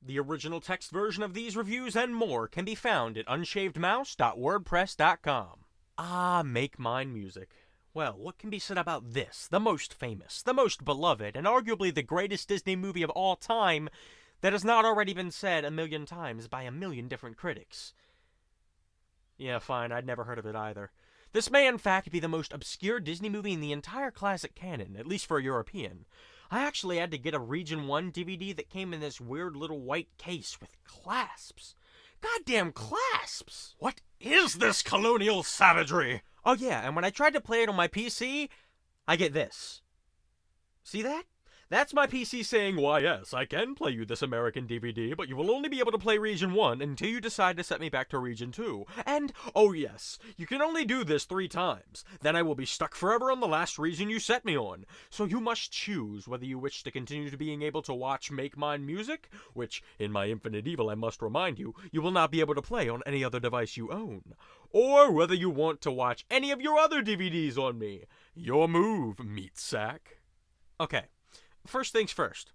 The original text version of these reviews and more can be found at unshavedmouse.wordpress.com. Ah, Make Mine Music. Well, what can be said about this, the most famous, the most beloved, and arguably the greatest Disney movie of all time that has not already been said a million times by a million different critics? Yeah, fine, I'd never heard of it either. This may in fact be the most obscure Disney movie in the entire classic canon, at least for a European. I actually had to get a Region 1 DVD that came in this weird little white case with clasps. Goddamn clasps! What is this colonial savagery? Oh yeah, and when I tried to play it on my PC, I get this. See that? That's my PC saying, why yes, I can play you this American DVD, but you will only be able to play Region 1 until you decide to set me back to Region 2. And, oh yes, you can only do this 3 times. Then I will be stuck forever on the last region you set me on. So you must choose whether you wish to continue to being able to watch Make Mine Music, which, in my infinite evil I must remind you, you will not be able to play on any other device you own. Or whether you want to watch any of your other DVDs on me. Your move, meat sack. Okay. First things first.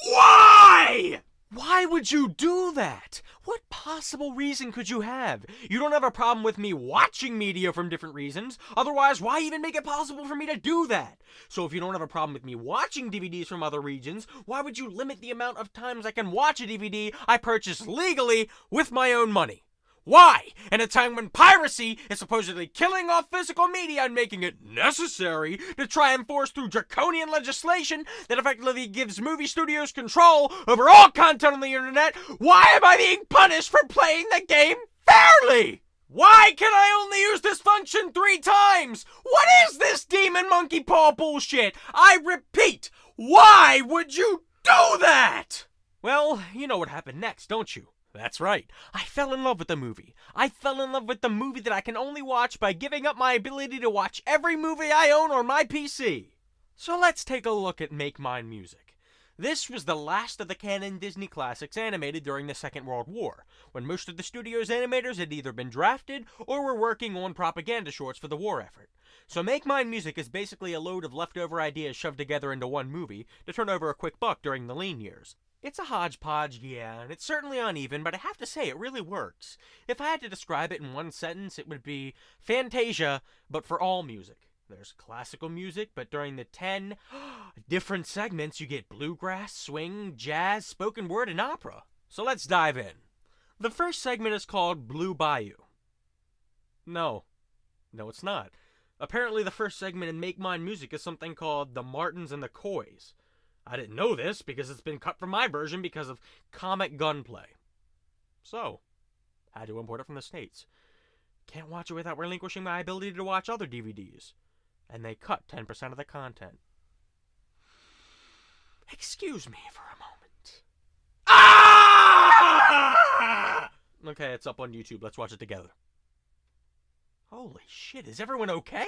Why? Why would you do that? What possible reason could you have? You don't have a problem with me watching media from different reasons. Otherwise, why even make it possible for me to do that? So if you don't have a problem with me watching DVDs from other regions, why would you limit the amount of times I can watch a DVD I purchase legally with my own money? Why? In a time when piracy is supposedly killing off physical media and making it necessary to try and force through draconian legislation that effectively gives movie studios control over all content on the internet, why am I being punished for playing the game fairly? Why can I only use this function 3 times? What is this demon monkey paw bullshit? I repeat, why would you do that? Well, you know what happened next, don't you? That's right. I fell in love with the movie. I fell in love with the movie that I can only watch by giving up my ability to watch every movie I own on my PC. So let's take a look at Make Mine Music. This was the last of the canon Disney classics animated during the Second World War, when most of the studio's animators had either been drafted or were working on propaganda shorts for the war effort. So Make Mine Music is basically a load of leftover ideas shoved together into one movie to turn over a quick buck during the lean years. It's a hodgepodge, yeah, and it's certainly uneven, but I have to say, it really works. If I had to describe it in one sentence, it would be Fantasia, but for all music. There's classical music, but during the 10 different segments, you get bluegrass, swing, jazz, spoken word, and opera. So let's dive in. The first segment is called Blue Bayou. No, it's not. Apparently the first segment in Make Mine Music is something called The Martins and the Coys. I didn't know this because it's been cut from my version because of comic gunplay. So, had to import it from the States. Can't watch it without relinquishing my ability to watch other DVDs. And they cut 10% of the content. Excuse me for a moment. Ah! Okay, it's up on YouTube. Let's watch it together. Holy shit, is everyone okay?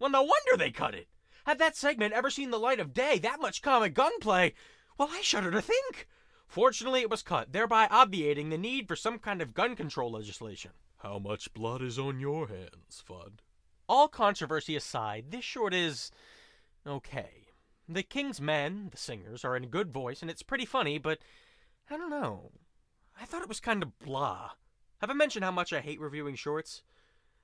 Well, no wonder they cut it. Had that segment ever seen the light of day, that much comic gunplay? Well, I shudder to think. Fortunately, it was cut, thereby obviating the need for some kind of gun control legislation. How much blood is on your hands, Fudd? All controversy aside, this short is okay. The King's Men, the singers, are in good voice, and it's pretty funny, but I don't know. I thought it was kind of blah. Have I mentioned how much I hate reviewing shorts?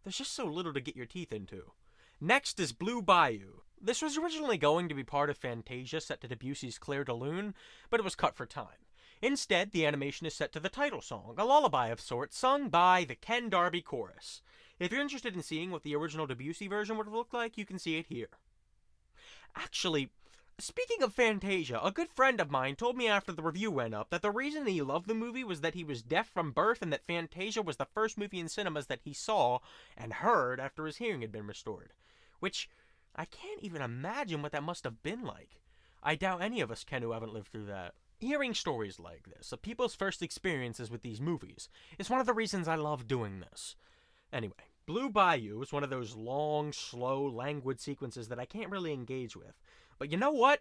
There's just so little to get your teeth into. Next is Blue Bayou. This was originally going to be part of Fantasia set to Debussy's Clair de Lune, but it was cut for time. Instead, the animation is set to the title song, a lullaby of sorts sung by the Ken Darby Chorus. If you're interested in seeing what the original Debussy version would have looked like, you can see it here. Actually, speaking of Fantasia, a good friend of mine told me after the review went up that the reason he loved the movie was that he was deaf from birth and that Fantasia was the first movie in cinemas that he saw and heard after his hearing had been restored. Which, I can't even imagine what that must have been like. I doubt any of us can who haven't lived through that. Hearing stories like this, of people's first experiences with these movies, is one of the reasons I love doing this. Anyway, Blue Bayou is one of those long, slow, languid sequences that I can't really engage with. But you know what?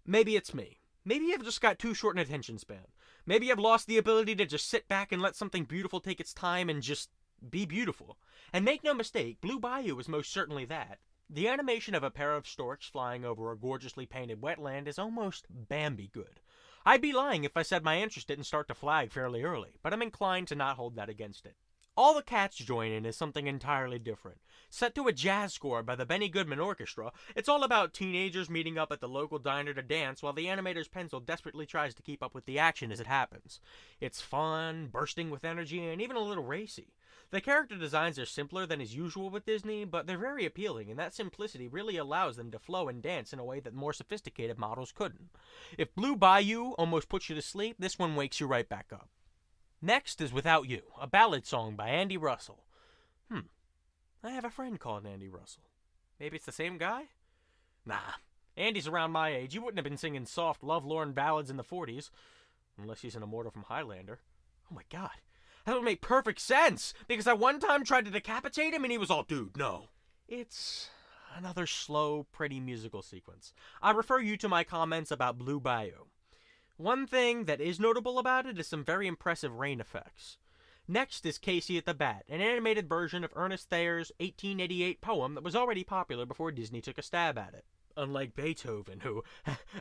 Maybe it's me. Maybe I've just got too short an attention span. Maybe I've lost the ability to just sit back and let something beautiful take its time and just be beautiful. And make no mistake, Blue Bayou is most certainly that. The animation of a pair of storks flying over a gorgeously painted wetland is almost Bambi good. I'd be lying if I said my interest didn't start to flag fairly early, but I'm inclined to not hold that against it. All the Cats join in is something entirely different. Set to a jazz score by the Benny Goodman Orchestra, it's all about teenagers meeting up at the local diner to dance while the animator's pencil desperately tries to keep up with the action as it happens. It's fun, bursting with energy, and even a little racy. The character designs are simpler than is usual with Disney, but they're very appealing, and that simplicity really allows them to flow and dance in a way that more sophisticated models couldn't. If Blue Bayou almost puts you to sleep, this one wakes you right back up. Next is Without You, a ballad song by Andy Russell. I have a friend called Andy Russell. Maybe it's the same guy? Nah, Andy's around my age. He wouldn't have been singing soft, lovelorn ballads in the 40s. Unless he's an immortal from Highlander. Oh my god, that would make perfect sense! Because I one time tried to decapitate him and he was all, dude, no. It's another slow, pretty musical sequence. I refer you to my comments about Blue Bayou. One thing that is notable about it is some very impressive rain effects. Next is Casey at the Bat, an animated version of Ernest Thayer's 1888 poem that was already popular before Disney took a stab at it. Unlike Beethoven, who,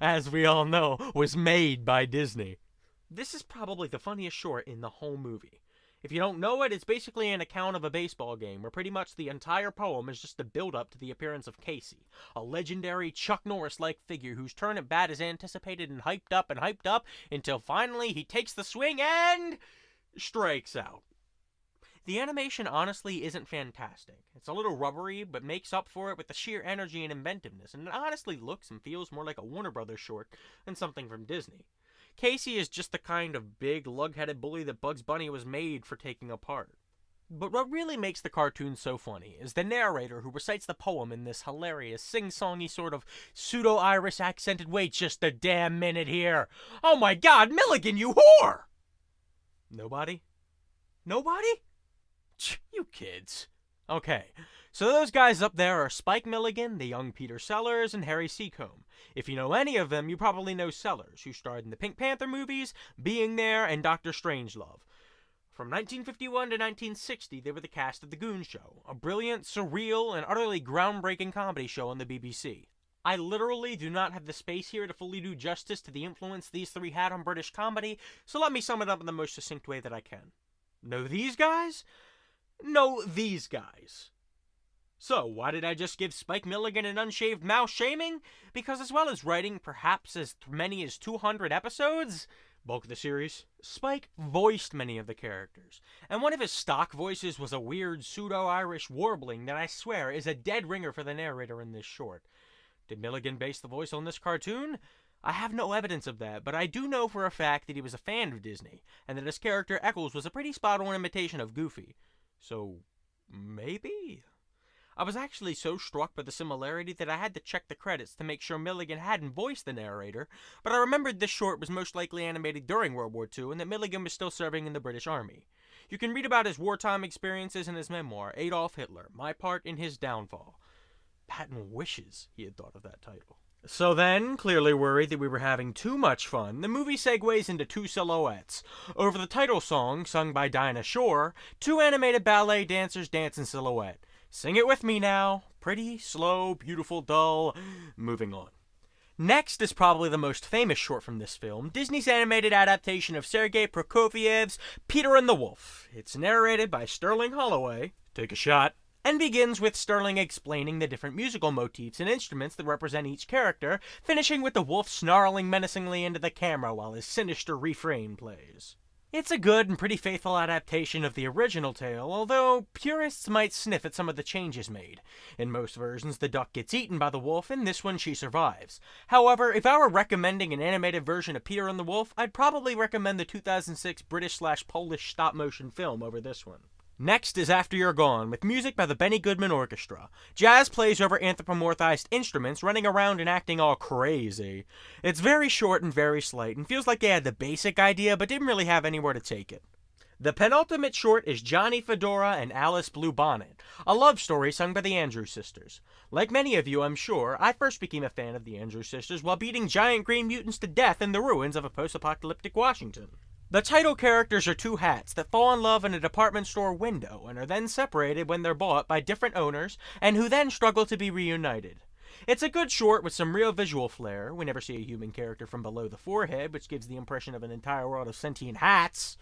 as we all know, was made by Disney. This is probably the funniest short in the whole movie. If you don't know it, it's basically an account of a baseball game where pretty much the entire poem is just a build-up to the appearance of Casey, a legendary Chuck Norris-like figure whose turn at bat is anticipated and hyped up until finally he takes the swing and strikes out. The animation honestly isn't fantastic. It's a little rubbery, but makes up for it with the sheer energy and inventiveness, and it honestly looks and feels more like a Warner Brothers short than something from Disney. Casey is just the kind of big, lug-headed bully that Bugs Bunny was made for taking apart. But what really makes the cartoon so funny is the narrator who recites the poem in this hilarious, sing-songy sort of pseudo-Irish accented way. Just a damn minute here. Oh my god, Milligan, you whore! Nobody? Nobody? You kids. Okay, so those guys up there are Spike Milligan, the young Peter Sellers, and Harry Seacombe. If you know any of them, you probably know Sellers, who starred in the Pink Panther movies, Being There, and Dr. Strangelove. From 1951 to 1960, they were the cast of The Goon Show, a brilliant, surreal, and utterly groundbreaking comedy show on the BBC. I literally do not have the space here to fully do justice to the influence these three had on British comedy, so let me sum it up in the most succinct way that I can. Know these guys? Know these guys. So, why did I just give Spike Milligan an Unshaved mouse shaming? Because as well as writing perhaps as many as 200 episodes, bulk of the series, Spike voiced many of the characters. And one of his stock voices was a weird pseudo-Irish warbling that I swear is a dead ringer for the narrator in this short. Did Milligan base the voice on this cartoon? I have no evidence of that, but I do know for a fact that he was a fan of Disney, and that his character Eccles was a pretty spot-on imitation of Goofy. So, maybe? I was actually so struck by the similarity that I had to check the credits to make sure Milligan hadn't voiced the narrator, but I remembered this short was most likely animated during World War II and that Milligan was still serving in the British Army. You can read about his wartime experiences in his memoir, Adolf Hitler, My Part in His Downfall. Patton wishes he had thought of that title. So then, clearly worried that we were having too much fun, the movie segues into two silhouettes. Over the title song, sung by Dinah Shore, two animated ballet dancers dance in silhouette. Sing it with me now. Pretty, slow, beautiful, dull. Moving on. Next is probably the most famous short from this film, Disney's animated adaptation of Sergei Prokofiev's Peter and the Wolf. It's narrated by Sterling Holloway. Take a shot. And begins with Sterling explaining the different musical motifs and instruments that represent each character, finishing with the wolf snarling menacingly into the camera while his sinister refrain plays. It's a good and pretty faithful adaptation of the original tale, although purists might sniff at some of the changes made. In most versions, the duck gets eaten by the wolf, in this one she survives. However, if I were recommending an animated version of Peter and the Wolf, I'd probably recommend the 2006 British/Polish stop-motion film over this one. Next is After You're Gone, with music by the Benny Goodman Orchestra. Jazz plays over anthropomorphized instruments running around and acting all crazy. It's very short and very slight, and feels like they had the basic idea but didn't really have anywhere to take it. The penultimate short is Johnny Fedora and Alice Blue Bonnet, a love story sung by the Andrews Sisters. Like many of you, I'm sure, I first became a fan of the Andrews Sisters while beating giant green mutants to death in the ruins of a post-apocalyptic Washington. The title characters are two hats that fall in love in a department store window and are then separated when they're bought by different owners and who then struggle to be reunited. It's a good short with some real visual flair. We never see a human character from below the forehead, which gives the impression of an entire world of sentient hats.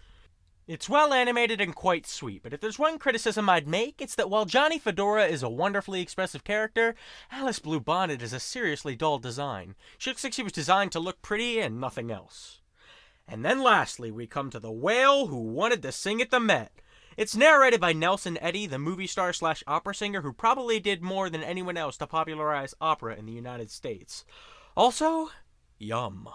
It's well animated and quite sweet, but if there's one criticism I'd make, it's that while Johnny Fedora is a wonderfully expressive character, Alice Blue Bonnet is a seriously dull design. She looks like she was designed to look pretty and nothing else. And then lastly, we come to the whale who wanted to sing at the Met. It's narrated by Nelson Eddy, the movie star / opera singer who probably did more than anyone else to popularize opera in the United States. Also, yum.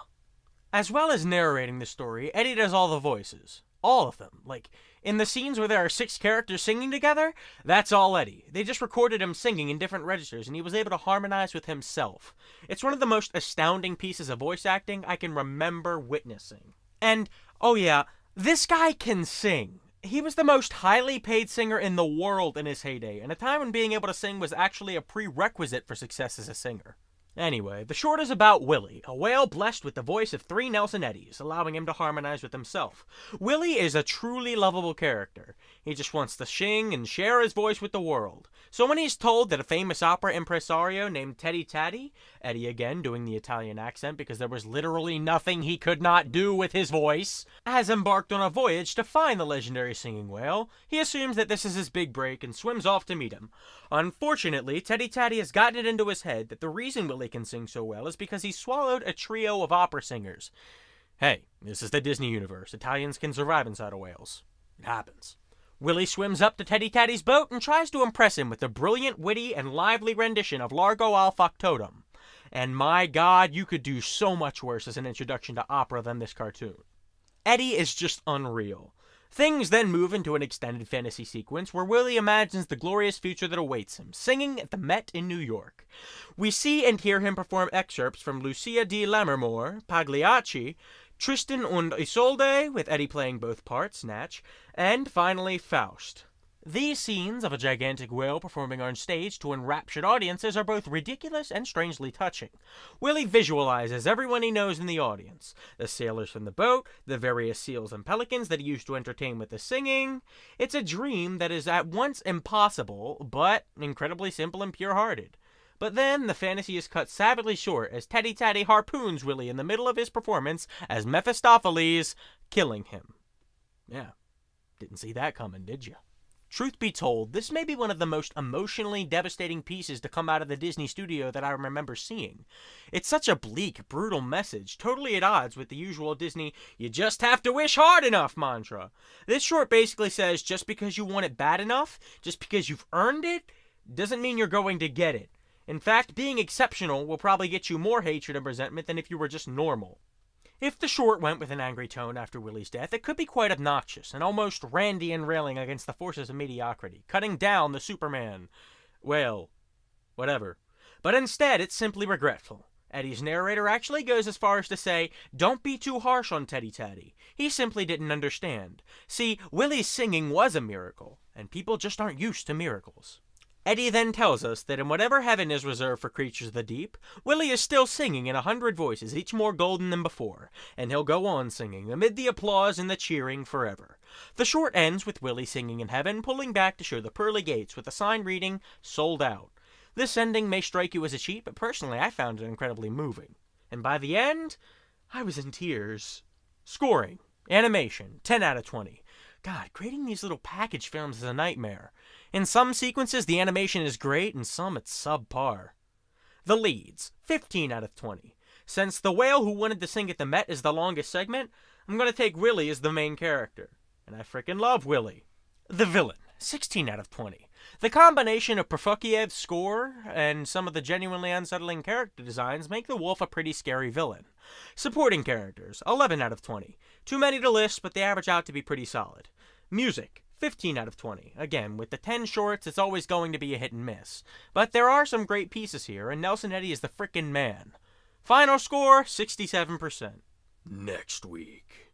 As well as narrating the story, Eddy does all the voices. All of them. Like, in the scenes where there are 6 characters singing together, that's all Eddy. They just recorded him singing in different registers, and he was able to harmonize with himself. It's one of the most astounding pieces of voice acting I can remember witnessing. And, oh yeah, this guy can sing. He was the most highly paid singer in the world in his heyday, and a time when being able to sing was actually a prerequisite for success as a singer. Anyway, the short is about Willie, a whale blessed with the voice of 3 Nelson Eddys, allowing him to harmonize with himself. Willie is a truly lovable character. He just wants to sing and share his voice with the world. So when he's told that a famous opera impresario named Teddy Taddy, Eddy again doing the Italian accent because there was literally nothing he could not do with his voice, has embarked on a voyage to find the legendary singing whale, he assumes that this is his big break and swims off to meet him. Unfortunately, Teddy Taddy has gotten it into his head that the reason Willie can sing so well is because he swallowed a trio of opera singers. Hey, this is the Disney universe. Italians can survive inside of whales. It happens. Willie swims up to Teddy Taddy's boat and tries to impress him with a brilliant, witty, and lively rendition of Largo al Factotum. And my god, you could do so much worse as an introduction to opera than this cartoon. Eddy is just unreal. Things then move into an extended fantasy sequence where Willie imagines the glorious future that awaits him, singing at the Met in New York. We see and hear him perform excerpts from Lucia di Lammermoor, Pagliacci, Tristan und Isolde, with Eddy playing both parts, Natch, and finally Faust. These scenes of a gigantic whale performing on stage to enraptured audiences are both ridiculous and strangely touching. Willie visualizes everyone he knows in the audience. The sailors from the boat, the various seals and pelicans that he used to entertain with the singing. It's a dream that is at once impossible, but incredibly simple and pure-hearted. But then the fantasy is cut savagely short as Teddy Taddy harpoons Willie in the middle of his performance as Mephistopheles, killing him. Yeah, didn't see that coming, did you? Truth be told, this may be one of the most emotionally devastating pieces to come out of the Disney studio that I remember seeing. It's such a bleak, brutal message, totally at odds with the usual Disney, you just have to wish hard enough mantra. This short basically says just because you want it bad enough, just because you've earned it, doesn't mean you're going to get it. In fact, being exceptional will probably get you more hatred and resentment than if you were just normal. If the short went with an angry tone after Willie's death, it could be quite obnoxious and almost Randian railing against the forces of mediocrity, cutting down the Superman. Well, whatever. But instead, it's simply regretful. Eddy's narrator actually goes as far as to say, don't be too harsh on Teddy Taddy. He simply didn't understand. See, Willie's singing was a miracle, and people just aren't used to miracles. Eddy then tells us that in whatever heaven is reserved for creatures of the deep, Willie is still singing in 100 voices, each more golden than before, and he'll go on singing, amid the applause and the cheering forever. The short ends with Willie singing in heaven, pulling back to show the pearly gates with a sign reading, "Sold Out." This ending may strike you as a cheat, but personally I found it incredibly moving. And by the end, I was in tears. Scoring. Animation. 10 out of 20. God, creating these little package films is a nightmare. In some sequences, the animation is great, and some it's subpar. The leads, 15 out of 20. Since The Whale Who Wanted to Sing at the Met is the longest segment, I'm going to take Willie as the main character. And I frickin' love Willie. The villain, 16 out of 20. The combination of Prokofiev's score and some of the genuinely unsettling character designs make the wolf a pretty scary villain. Supporting characters, 11 out of 20. Too many to list, but they average out to be pretty solid. Music, 15 out of 20. Again, with the 10 shorts, it's always going to be a hit and miss. But there are some great pieces here, and Nelson Eddy is the frickin' man. Final score, 67%. Next week.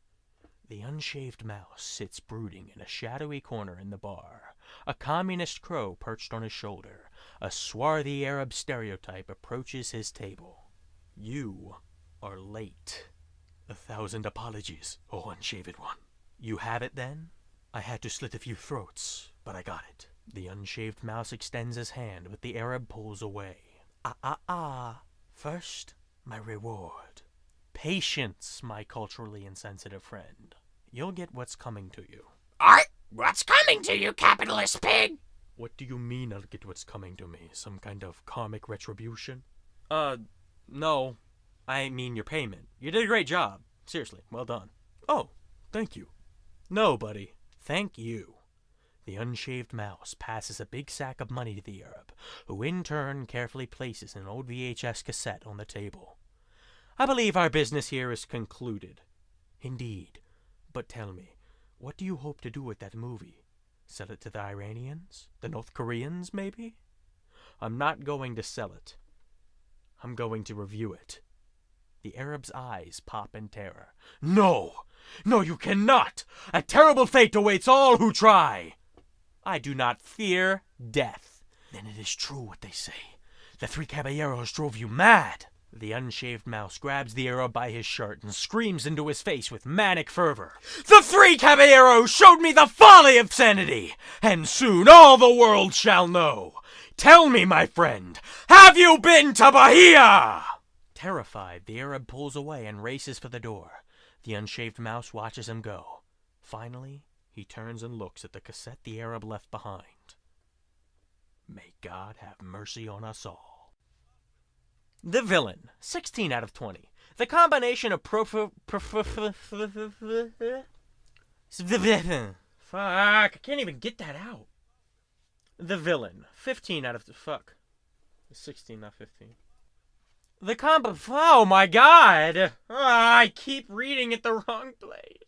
The unshaved mouse sits brooding in a shadowy corner in the bar. A communist crow perched on his shoulder. A swarthy Arab stereotype approaches his table. You are late. 1,000 apologies, oh unshaved one. You have it then? I had to slit a few throats, but I got it. The unshaved mouse extends his hand, but the Arab pulls away. First, my reward. Patience, my culturally insensitive friend. You'll get what's coming to you. Art? What's coming to you, capitalist pig? What do you mean I'll get what's coming to me? Some kind of karmic retribution? No. I mean your payment. You did a great job. Seriously, well done. Oh, thank you. No, buddy. Thank you. The unshaved mouse passes a big sack of money to the Arab, who in turn carefully places an old VHS cassette on the table. I believe our business here is concluded. Indeed. But tell me, what do you hope to do with that movie? Sell it to the Iranians? The North Koreans, maybe? I'm not going to sell it. I'm going to review it. The Arab's eyes pop in terror. No! No, you cannot! A terrible fate awaits all who try! I do not fear death. Then it is true what they say. The three caballeros drove you mad. The unshaved mouse grabs the Arab by his shirt and screams into his face with manic fervor. The three caballeros showed me the folly of sanity, and soon all the world shall know. Tell me, my friend, have you been to Bahia? Terrified, the Arab pulls away and races for the door. The unshaved mouse watches him go. Finally, he turns and looks at the cassette the Arab left behind. May God have mercy on us all. The villain, 16 out of 20. The combination of Fuck, I can't even get that out. The villain, 15 out of... Fuck. 16, not 15. The combo... Oh my god! I keep reading at the wrong place.